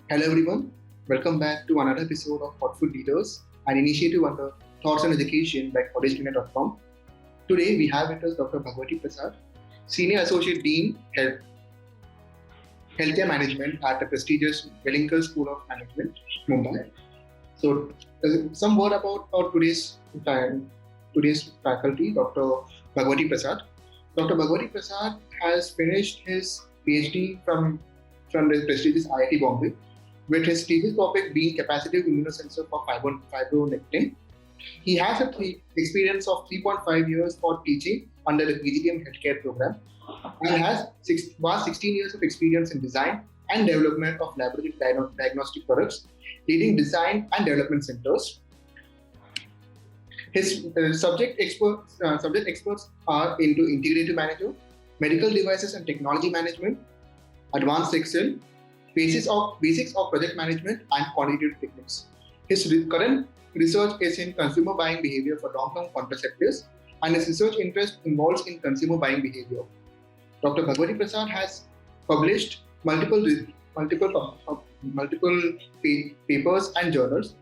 Hello everyone, welcome back to another episode of Thoughtful Leaders, an initiative under Thoughts on Education by collegeindia.com. Today we have with us Dr. Bhagwati Prasad, Senior Associate Dean, Healthcare Management at the prestigious Wellinger School of Management, Mumbai. So, some word about today's faculty, Dr. Bhagwati Prasad. Dr. Bhagwati Prasad has finished his PhD from the prestigious IIT Bombay, with his thesis topic being capacitive immunosensor for fibronectin. He has experience of 3.5 years for teaching under the PGDM healthcare program and has vast 16 years of experience in design and development of laboratory diagnostic products, leading design and development centers. His subject experts are into integrative management, medical devices and technology management, advanced Excel, basics of project management, and quantitative techniques. His current research is in consumer buying behavior for long-term contraceptives, and his research interest involves in consumer buying behavior. Dr. Bhagwati Prasad has published multiple papers and journals.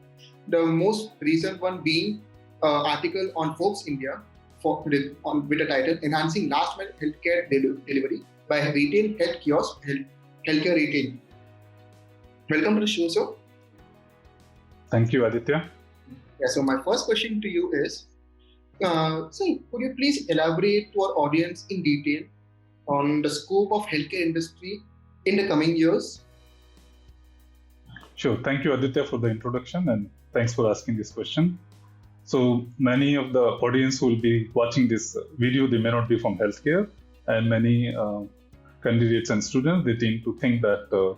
The most recent one being an article on Forbes India with the title "Enhancing Last Mile Healthcare Delivery by Retail Health Kiosk Healthcare Retail." Welcome to the show, sir. Thank you, Aditya. Yeah, so my first question to you is, sir, could you please elaborate to our audience in detail on the scope of healthcare industry in the coming years? Sure. Thank you, Aditya, for the introduction, and thanks for asking this question. So many of the audience who will be watching this video, they may not be from healthcare, and many candidates and students, they tend to think that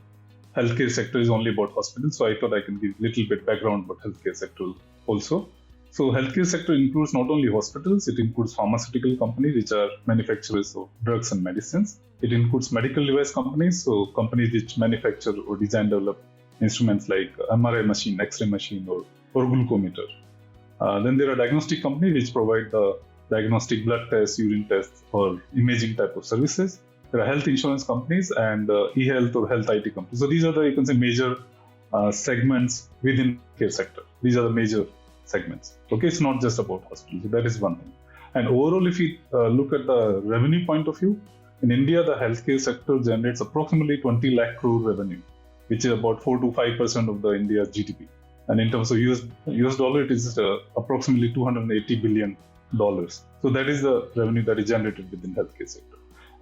healthcare sector is only about hospitals. So I thought I can give a little bit background about healthcare sector also. So healthcare sector includes not only hospitals, it includes pharmaceutical companies, which are manufacturers of drugs and medicines. It includes medical device companies, so companies which manufacture or design develop instruments like MRI machine, X-ray machine, or glucometer. Then there are diagnostic companies which provide the diagnostic blood tests, urine tests, or imaging type of services. There are health insurance companies and e-health or health IT companies. So these are the, you can say, major segments within the care sector. These are the major segments. Okay, it's not just about hospitals. So that is one thing. And overall, if you look at the revenue point of view, in India, the healthcare sector generates approximately 20 lakh crore revenue, which is about 4 to 5% of the India's GDP. And in terms of US dollar, it is approximately $280 billion. So that is the revenue that is generated within healthcare sector.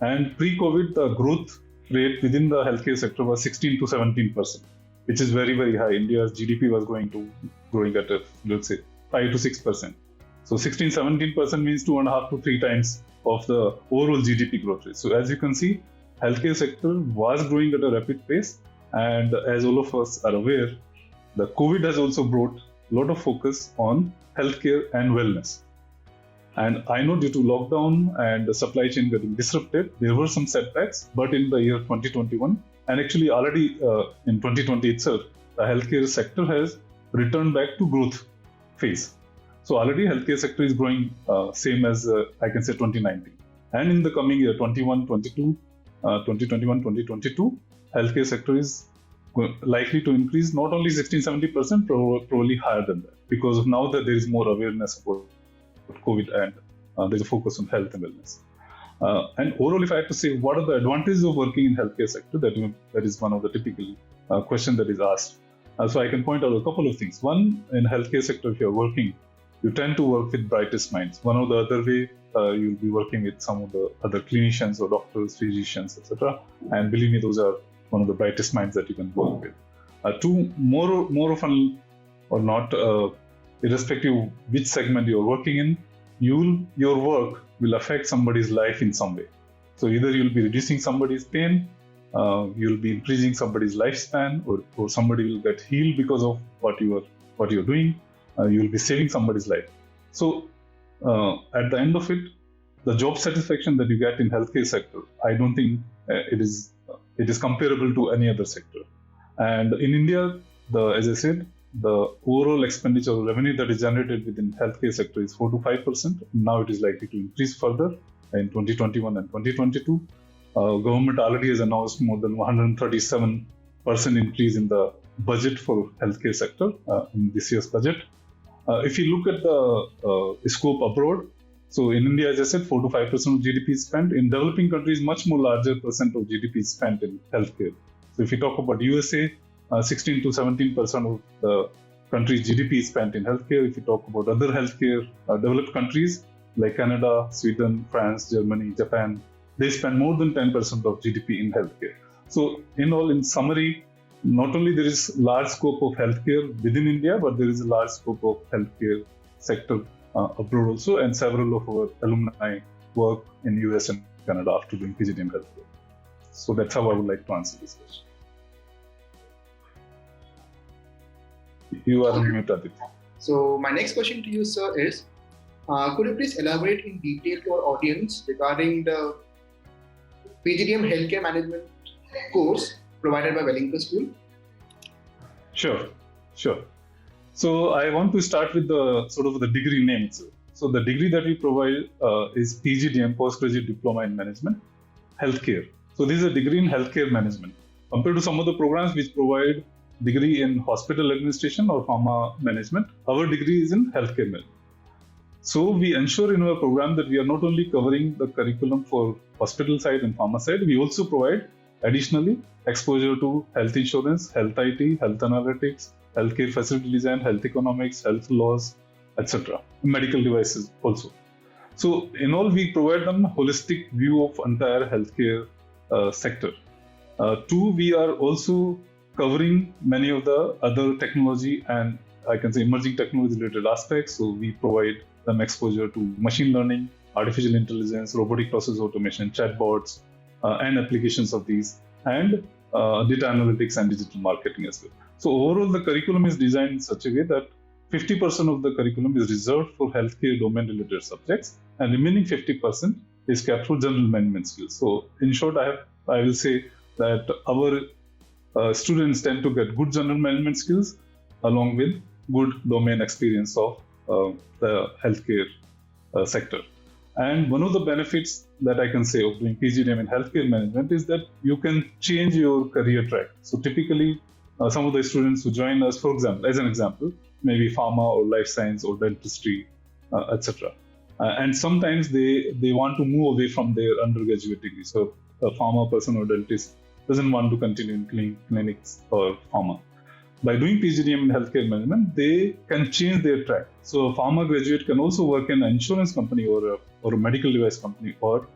And pre-COVID, the growth rate within the healthcare sector was 16 to 17%, which is very, very high. India's GDP was growing at, let's say, 5 to 6%. So 16, 17% means 2.5 to 3 times of the overall GDP growth rate. So as you can see, healthcare sector was growing at a rapid pace. And as all of us are aware, the COVID has also brought a lot of focus on healthcare and wellness. And I know due to lockdown and the supply chain getting disrupted, there were some setbacks, but in the year 2021, and actually already in 2020 itself, the healthcare sector has returned back to growth phase. So already healthcare sector is growing same as I can say 2019. And in the coming year 2021, 2022, healthcare sector is likely to increase not only 16-70%, probably higher than that, because of now that there is more awareness about COVID and there's a focus on health and wellness. And overall, if I have to say what are the advantages of working in healthcare sector, that is one of the typical question that is asked. So I can point out a couple of things. One, in healthcare sector, if you're working, you tend to work with brightest minds. One or the other way, you'll be working with some of the other clinicians or doctors, physicians, etc. And believe me, those are one of the brightest minds that you can work with. Two, more often or not, irrespective of which segment you're working in, your work will affect somebody's life in some way. So either you'll be reducing somebody's pain, you'll be increasing somebody's lifespan, or somebody will get healed because of what you're doing. You'll be saving somebody's life. So at the end of it, the job satisfaction that you get in healthcare sector, I don't think it is comparable to any other sector. And in India, as I said, the overall expenditure or revenue that is generated within healthcare sector is 4 to 5%. Now it is likely to increase further in 2021 and 2022. Government already has announced more than 137 percent increase in the budget for healthcare sector in this year's budget. If you look at the scope abroad, so in India, as I said, 4 to 5% of GDP is spent. In developing countries, much more larger percent of GDP is spent in healthcare. So if you talk about USA, 16 to 17% of the country's GDP is spent in healthcare. If you talk about other healthcare developed countries like Canada, Sweden, France, Germany, Japan, they spend more than 10% of GDP in healthcare. So in summary, not only there is large scope of healthcare within India, but there is a large scope of healthcare sector abroad also, and several of our alumni work in US and Canada after doing PhD in healthcare. So that's how I would like to answer this question. You are on mute, Aditya. So my next question to you, sir, is could you please elaborate in detail to our audience regarding the PGDM Healthcare Management course provided by Wellington School? Sure. So I want to start with the sort of the degree name itself. So the degree that we provide is PGDM, Postgraduate Diploma in Management, Healthcare. So this is a degree in healthcare management. Compared to some of the programs which provide degree in hospital administration or pharma management, our degree is in healthcare management. So we ensure in our program that we are not only covering the curriculum for hospital side and pharma side, we also provide additionally exposure to health insurance, health IT, health analytics, healthcare facility design, health economics, health laws, etc. Medical devices also. So in all, we provide them a holistic view of entire healthcare sector. Two, we are also covering many of the other technology and I can say emerging technology related aspects. So we provide them exposure to machine learning, artificial intelligence, robotic process automation, chatbots, and applications of these, and data analytics and digital marketing as well. So overall, the curriculum is designed in such a way that 50% of the curriculum is reserved for healthcare domain related subjects, and remaining 50% is kept for general management skills. So in short, I will say that our students tend to get good general management skills along with good domain experience of the healthcare sector. And one of the benefits that I can say of doing PGDM in healthcare management is that you can change your career track. So typically, some of the students who join us, for example, as an example, maybe pharma or life science or dentistry, etc. And sometimes they want to move away from their undergraduate degree. So a pharma person or dentist doesn't want to continue in clinics or pharma. By doing PGDM in healthcare management, they can change their track. So a pharma graduate can also work in an insurance company or a medical device company or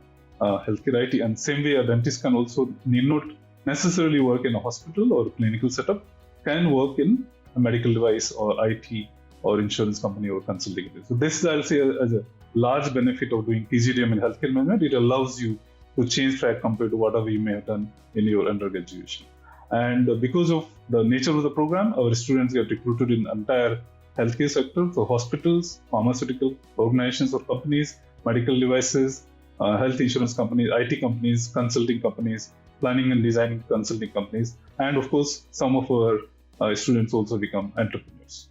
healthcare IT. And same way, a dentist can also need not necessarily work in a hospital or a clinical setup, can work in a medical device or IT or insurance company or consulting. So this, I'll say, as a large benefit of doing PGDM in healthcare management. It allows you to change track compared to whatever you may have done in your undergraduation. And because of the nature of the program, our students get recruited in entire healthcare sector, so hospitals, pharmaceutical organizations or companies, medical devices, health insurance companies, IT companies, consulting companies, planning and designing consulting companies, and of course, some of our students also become entrepreneurs.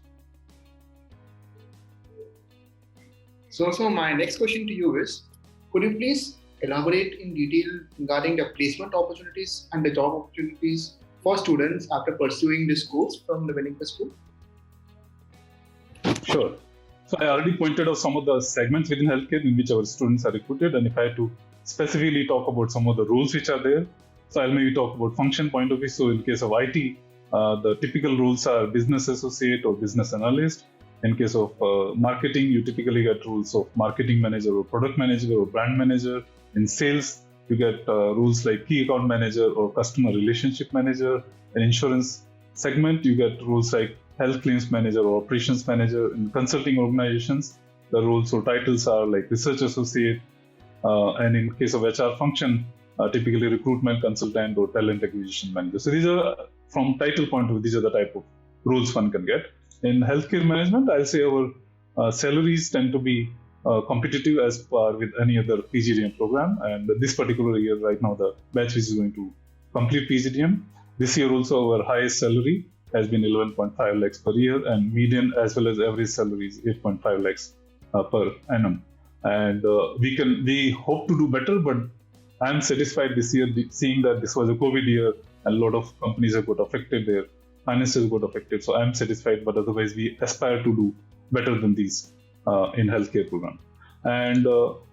So my next question to you is, could you please elaborate in detail regarding the placement opportunities and the job opportunities for students after pursuing this course from the Wellington School? Sure. So I already pointed out some of the segments within healthcare in which our students are recruited, and if I had to specifically talk about some of the roles which are there, so I'll maybe talk about function point of view. So in case of IT, the typical roles are business associate or business analyst. In case of marketing, you typically get roles of marketing manager or product manager or brand manager. In sales, you get roles like key account manager or customer relationship manager. In insurance segment, you get roles like health claims manager or operations manager. In consulting organizations, the roles or titles are like research associate. And in case of HR function, typically recruitment consultant or talent acquisition manager. So these are, from title point of view, these are the type of roles one can get. In healthcare management, I'll say our salaries tend to be competitive as par with any other PGDM program. And this particular year, right now, the batch which is going to complete PGDM, this year also our highest salary has been 11.5 lakhs per year, and median as well as average salary is 8.5 lakhs per annum. And we hope to do better, but I'm satisfied this year seeing that this was a COVID year a lot of companies have got affected, their finances got affected. So I'm satisfied, but otherwise we aspire to do better than these in healthcare program. And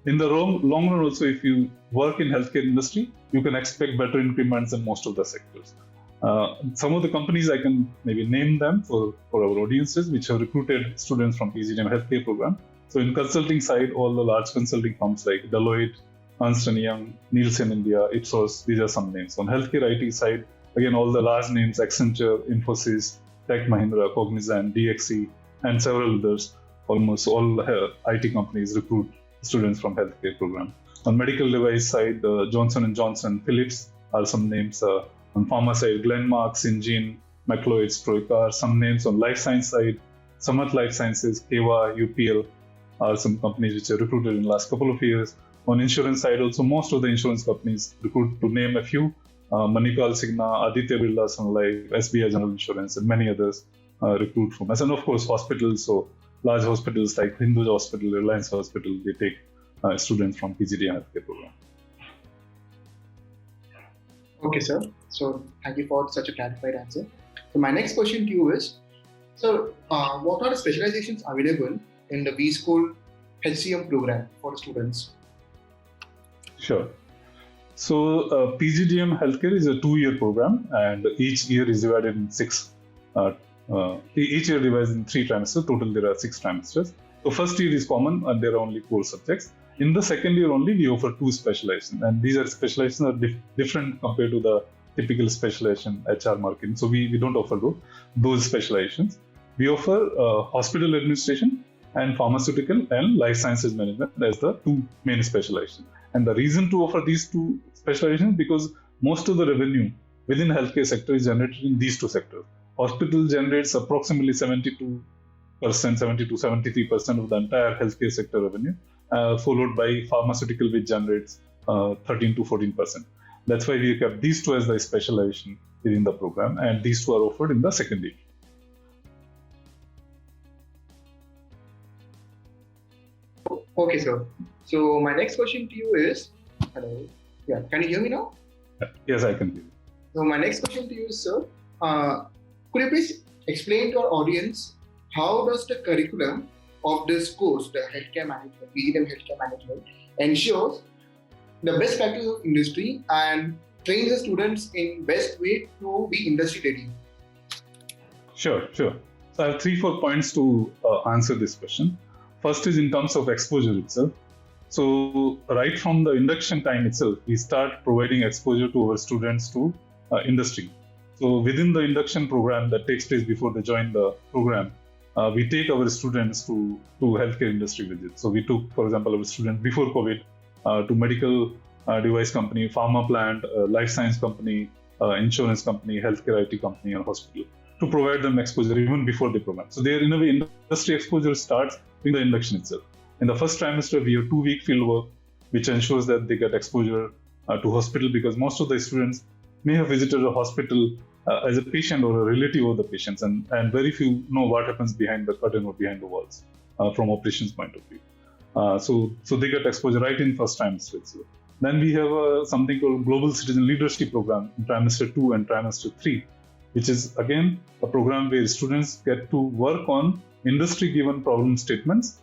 in the long run also, if you work in healthcare industry, you can expect better increments in most of the sectors. Some of the companies, I can maybe name them for our audiences, which have recruited students from PGDM healthcare program. So in consulting side, all the large consulting firms like Deloitte, Ernst & Young, Nielsen India, Ipsos, these are some names. On healthcare IT side, again, all the large names, Accenture, Infosys, Tech Mahindra, Cognizant, DXC, and several others. Almost all IT companies recruit students from healthcare program. On medical device side, Johnson & Johnson, Philips are some names. On pharma side, Glenmark, Syngene, McLeod, Stroika are some names. On life science side, Samat Life Sciences, Keva, UPL are some companies which are recruited in the last couple of years. On insurance side also, most of the insurance companies recruit, to name a few, Manipal Cigna, Aditya Birla Sun Life, SBI General Insurance, and many others recruit from us. And of course, hospitals, so large hospitals like Hindu Hospital, Reliance Hospital, they take students from PGDM healthcare program. Okay, sir. So thank you for such a clarified answer. So my next question to you is, so what are the specializations available in the B-School HCM program for the students? Sure. So PGDM Healthcare is a 2-year program, and each year is divided in each year divided in 3 trimesters. Total there are 6 trimesters. So first year is common and there are only 4 subjects. In the second year only, we offer 2 specializations, and these are specializations are different compared to the typical specialization HR marketing. So we don't offer those specializations. We offer hospital administration and pharmaceutical and life sciences management as the 2 main specializations. And the reason to offer these 2 specializations because most of the revenue within the healthcare sector is generated in these 2 sectors. Hospital generates approximately 70 to 73% of the entire healthcare sector revenue, followed by pharmaceutical, which generates 13 to 14%. That's why we kept these 2 as the specialization within the program, and these 2 are offered in the second year. Okay, sir. So my next question to you is, hello, yeah, can you hear me now? Yes, I can hear you. So my next question to you is, sir, could you please explain to our audience how does the curriculum of this course, the healthcare management, PGDM healthcare management, ensures the best practice of industry and trains the students in best way to be industry ready? Sure. So I have 3-4 points to answer this question. First is in terms of exposure itself. So right from the induction time itself, we start providing exposure to our students to industry. So within the induction program that takes place before they join the program, we take our students to healthcare industry visits. So we took, for example, our students before COVID to medical device company, pharma plant, life science company, insurance company, healthcare IT company, and hospital to provide them exposure even before the program. So their, in a way, industry exposure starts in the induction itself. In the first trimester, we have 2-week field work, which ensures that they get exposure to hospital, because most of the students may have visited a hospital as a patient or a relative of the patients, and very few know what happens behind the curtain or behind the walls from operations point of view. So they get exposure right in first trimester itself. Then we have something called Global Citizen Leadership Program in trimester 2 and trimester 3, which is again a program where students get to work on industry-given problem statements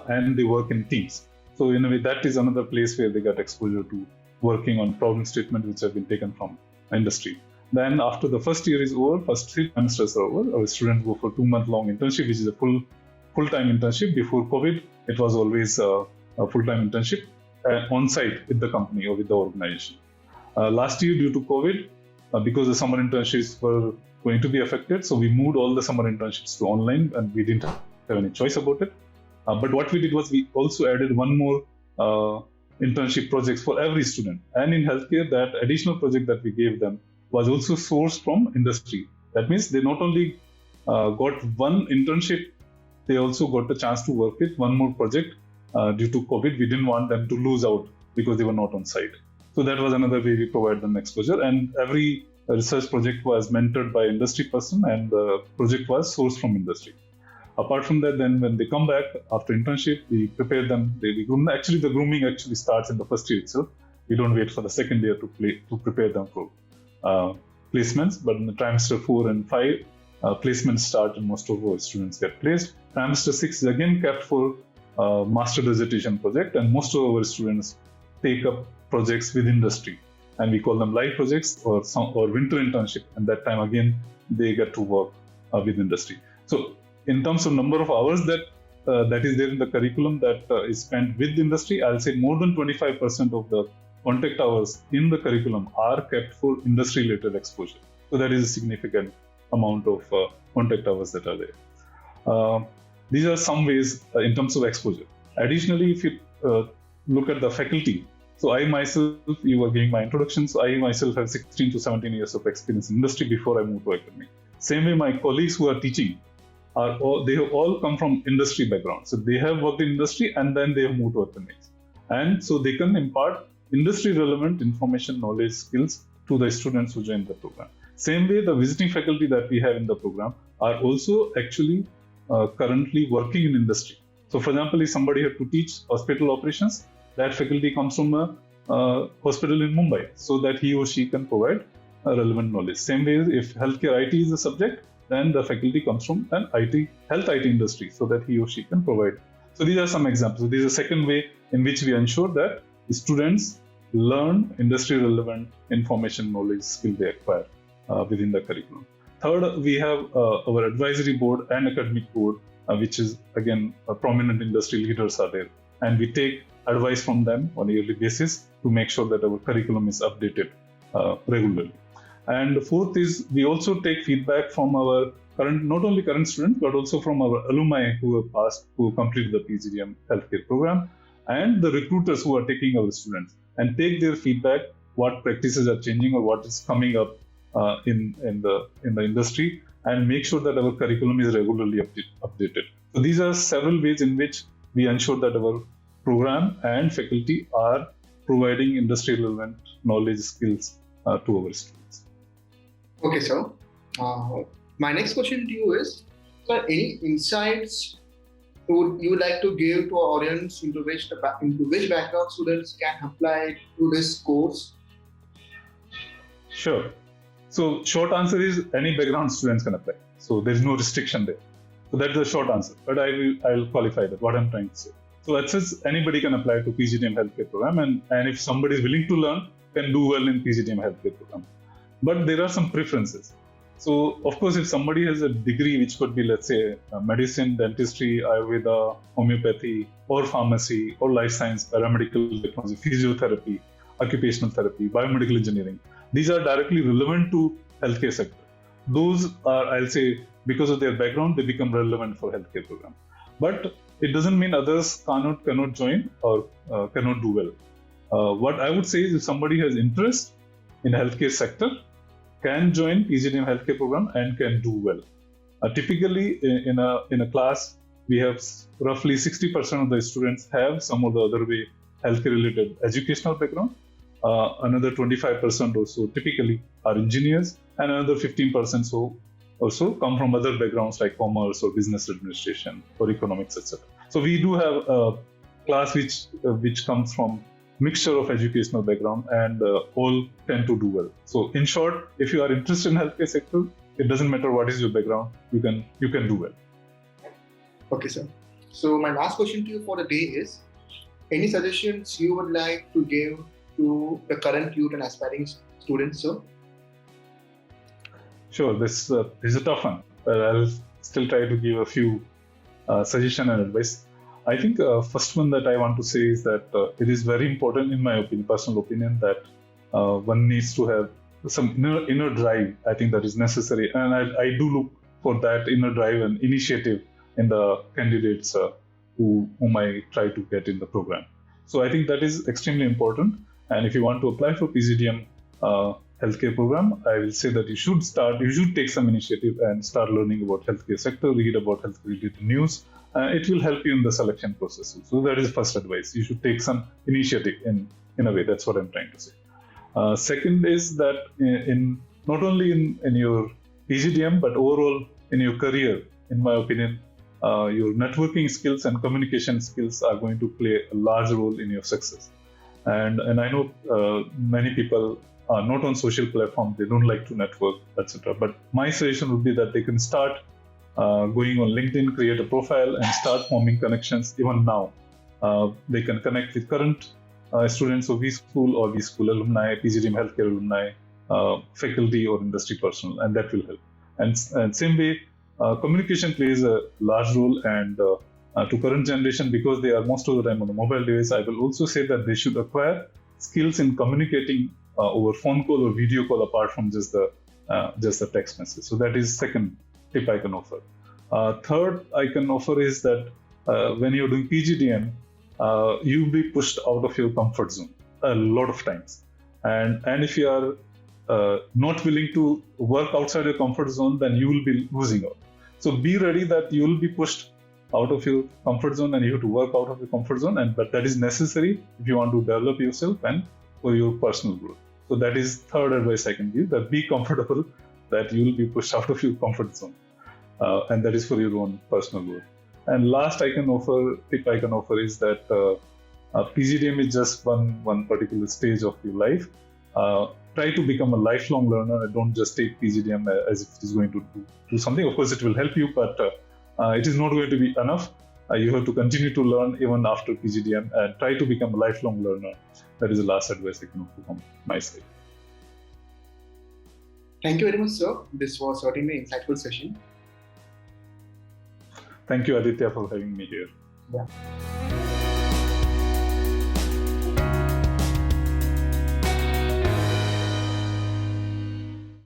and they work in teams. So in a way, that is another place where they get exposure to working on problem statements which have been taken from industry. Then after the first year is over, first 3 trimesters are over, our students go for 2-month-long internship, which is a full-time internship. Before COVID, it was always a full-time internship on-site with the company or with the organization. Last year, due to COVID, because the summer internships were going to be affected, so we moved all the summer internships to online, and we didn't have any choice about it. But what we did was we also added one more internship projects for every student. And in healthcare, that additional project that we gave them was also sourced from industry. That means they not only got one internship, they also got the chance to work with one more project. Due to COVID, we didn't want them to lose out because they were not on site. So that was another way we provide them exposure. And every research project was mentored by industry person, and the project was sourced from industry. Apart from that, then when they come back after internship, we prepare them. Actually, the grooming actually starts in the first year itself. We don't wait for the second year to prepare them for placements, but in the trimester 4 and 5, placements start and most of our students get placed. Trimester 6 is again kept for master dissertation project, and most of our students take up projects with industry, and we call them live projects or winter internship. And that time again they get to work with industry. So in terms of number of hours that is there in the curriculum that is spent with industry, I'll say more than 25% of the contact hours in the curriculum are kept for industry related exposure. So that is a significant amount of contact hours that are there. These are some ways in terms of exposure. Additionally, if you look at the faculty, so I myself, you were giving my introduction, so I myself have 16 to 17 years of experience in industry before I moved to academic. Same way, my colleagues who are teaching, they have all come from industry background. So they have worked in industry and then they have moved to academics. And so they can impart industry relevant information, knowledge, skills to the students who join the program. Same way, the visiting faculty that we have in the program are also actually currently working in industry. So for example, if somebody had to teach hospital operations, that faculty comes from a hospital in Mumbai, so that he or she can provide relevant knowledge. Same way, if healthcare IT is a subject, then the faculty comes from an health IT industry, so that he or she can provide. So these are some examples. So this is a second way in which we ensure that students learn industry relevant information, knowledge, skill they acquire within the curriculum. Third, we have our advisory board and academic board, which is again prominent industry leaders are there, and we take advice from them on a yearly basis to make sure that our curriculum is updated regularly. And fourth is we also take feedback from our not only current students, but also from our alumni who have passed, who completed the PGDM healthcare program, and the recruiters who are taking our students, and take their feedback, what practices are changing or what is coming up in the industry, and make sure that our curriculum is regularly updated. So these are several ways in which we ensure that our program and faculty are providing industry relevant knowledge, skills to our students. Okay, sir. My next question to you is, sir, any insights would you like to give to our audience into which background students can apply to this course? Sure. So short answer is any background students can apply. So there is no restriction there. So that's the short answer. But I'll qualify that, what I'm trying to say. So that says anybody can apply to PGDM healthcare program, and if somebody is willing to learn, can do well in PGDM healthcare program. But there are some preferences. So of course, if somebody has a degree which could be, let's say, medicine, dentistry, Ayurveda, homeopathy, or pharmacy, or life science, paramedical technology, physiotherapy, occupational therapy, biomedical engineering, these are directly relevant to healthcare sector. Those are, I'll say, because of their background, they become relevant for healthcare program. But it doesn't mean others cannot join or cannot do well. What I would say is, if somebody has interest in healthcare sector, can join PGDM healthcare program and can do well. Typically, in a class, we have roughly 60% of the students have some or the other way healthcare related educational background. Another 25% or so typically are engineers, and another 15% so also come from other backgrounds like commerce or business administration or economics, etc. So we do have a class which comes from mixture of educational background, and all tend to do well. So in short, if you are interested in healthcare sector, it doesn't matter what is your background, you can do well. Okay, sir. So my last question to you for the day is, any suggestions you would like to give to the current youth and aspiring students, sir? Sure, this is a tough one, but I'll still try to give a few suggestions and advice. I think first one that I want to say is that it is very important, in my opinion, personal opinion, that one needs to have some inner drive. I think that is necessary, and I do look for that inner drive and initiative in the candidates whom I try to get in the program. So I think that is extremely important. And if you want to apply for PGDM healthcare program, I will say that you should take some initiative and start learning about healthcare sector, read about healthcare related news. It will help you in the selection process. So that is first advice. You should take some initiative in a way. That's what I'm trying to say. Second is that in not only in your PGDM, but overall in your career, in my opinion, your networking skills and communication skills are going to play a large role in your success. And I know many people not on social platforms. They don't like to network, etc. But my suggestion would be that they can start going on LinkedIn, create a profile, and start forming connections even now. They can connect with current students of vSchool or vSchool alumni, PGDM healthcare alumni, faculty or industry personnel, and that will help. And same way, communication plays a large role, and to current generation, because they are most of the time on the mobile device, I will also say that they should acquire skills in communicating over phone call or video call, apart from just the text message. So that is second tip I can offer. Third I can offer is that when you're doing PGDM, you'll be pushed out of your comfort zone a lot of times, and if you are not willing to work outside your comfort zone, then you will be losing out. So be ready that you will be pushed out of your comfort zone, and you have to work out of your comfort zone, but that is necessary if you want to develop yourself and for your personal growth. So that is third advice I can give, that be comfortable that you will be pushed out of your comfort zone, and that is for your own personal growth. And last tip I can offer is that PGDM is just one particular stage of your life. Try to become a lifelong learner, and don't just take PGDM as if it is going to do something. Of course, it will help you, but it is not going to be enough. You have to continue to learn even after PGDM, and try to become a lifelong learner. That is the last advice I can offer from my side. Thank you very much, sir. This was certainly an insightful session. Thank you, Aditya, for having me here. Yeah.